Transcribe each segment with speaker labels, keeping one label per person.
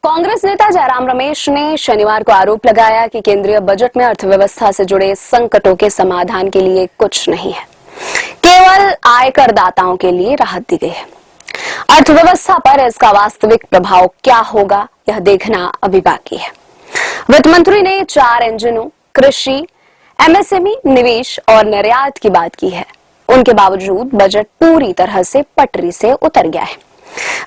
Speaker 1: कांग्रेस नेता जयराम रमेश ने शनिवार को आरोप लगाया कि केंद्रीय बजट में अर्थव्यवस्था से जुड़े संकटों के समाधान के लिए कुछ नहीं है, केवल आयकरदाताओं के लिए राहत दी गई है। अर्थव्यवस्था पर इसका वास्तविक प्रभाव क्या होगा, यह देखना अभी बाकी है। वित्त मंत्री ने 4 इंजनों कृषि, एमएसएमई, निवेश और निर्यात की बात की है। उनके बावजूद बजट पूरी तरह से पटरी से उतर गया है।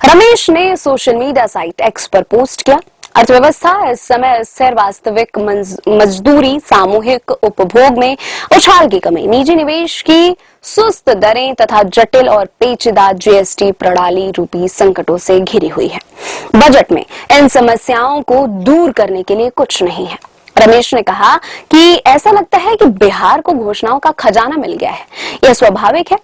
Speaker 1: रमेश ने सोशल मीडिया साइट एक्स पर पोस्ट किया, अर्थव्यवस्था इस समय स्थिर वास्तविक मजदूरी, सामूहिक उपभोग में उछाल की कमी, निजी निवेश की सुस्त दरें तथा जटिल और पेचीदा जीएसटी प्रणाली रूपी संकटों से घिरी हुई है। बजट में इन समस्याओं को दूर करने के लिए कुछ नहीं है। रमेश ने कहा कि ऐसा लगता है कि बिहार को घोषणाओं का खजाना मिल गया है। यह स्वाभाविक है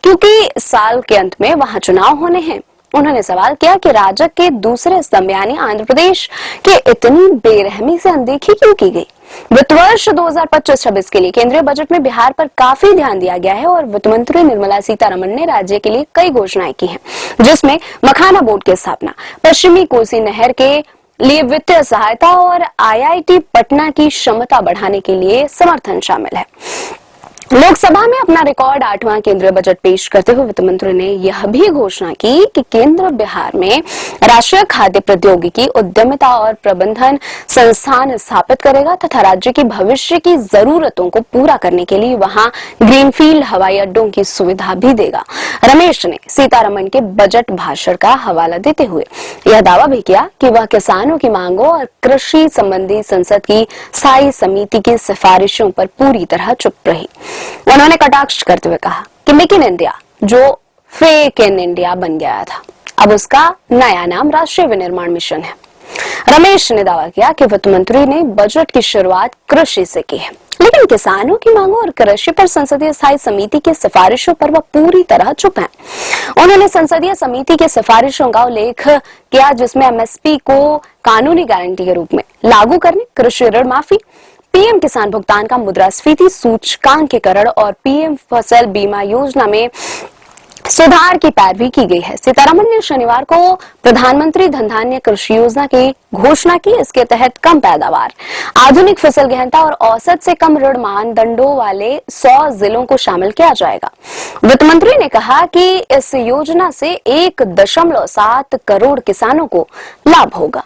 Speaker 1: क्योंकि साल के अंत में वहां चुनाव होने हैं। उन्होंने सवाल किया कि राजग के दूसरे स्तंभ यानी आंध्र प्रदेश के इतनी बेरहमी से अनदेखी क्यों की गई। वित्त वर्ष 2025-26 के लिए केंद्रीय बजट में बिहार पर काफी ध्यान दिया गया है और वित्त मंत्री निर्मला सीतारमण ने राज्य के लिए कई घोषणाएं की हैं, जिसमें मखाना बोर्ड की स्थापना, पश्चिमी कोसी नहर के लिए वित्तीय सहायता और आईआईटी पटना की क्षमता बढ़ाने के लिए समर्थन शामिल है। लोकसभा में अपना रिकॉर्ड 8वां केंद्रीय बजट पेश करते हुए वित्त मंत्री ने यह भी घोषणा की कि केंद्र बिहार में राष्ट्रीय खाद्य प्रौद्योगिकी, उद्यमिता और प्रबंधन संस्थान स्थापित करेगा तथा राज्य की भविष्य की जरूरतों को पूरा करने के लिए वहां ग्रीनफील्ड हवाई अड्डों की सुविधा भी देगा। रमेश ने सीतारमण के बजट भाषण का हवाला देते हुए यह दावा भी किया कि वह किसानों की मांगों और कृषि संबंधी संसद की स्थायी समिति की सिफारिशों पर पूरी तरह चुप रही। उन्होंने कटाक्ष करते हुए कहा कि मेक इन इंडिया, जो फेक इन इंडिया बन गया था, अब उसका नया नाम राष्ट्रीय विनिर्माण मिशन है। रमेश ने दावा किया कि वित्त मंत्री ने बजट की शुरुआत कृषि से की है, लेकिन किसानों की मांगों और कृषि पर संसदीय स्थायी समिति की सिफारिशों पर वह पूरी तरह चुप है। उन्होंने संसदीय समिति की सिफारिशों का उल्लेख किया, जिसमें एमएसपी को कानूनी गारंटी के रूप में लागू करने, कृषि ऋण माफी, पीएम किसान भुगतान का मुद्रास्फीति सूचकांकीकरण और पीएम फसल बीमा योजना में सुधार की पैरवी की गई है। सीतारमण ने शनिवार को प्रधानमंत्री धन धान्य कृषि योजना की घोषणा की। इसके तहत कम पैदावार, आधुनिक फसल गहनता और औसत से कम ऋण मानदंडों वाले 100 जिलों को शामिल किया जाएगा। वित्त मंत्री ने कहा कि इस योजना से 1.7 करोड़ किसानों को लाभ होगा।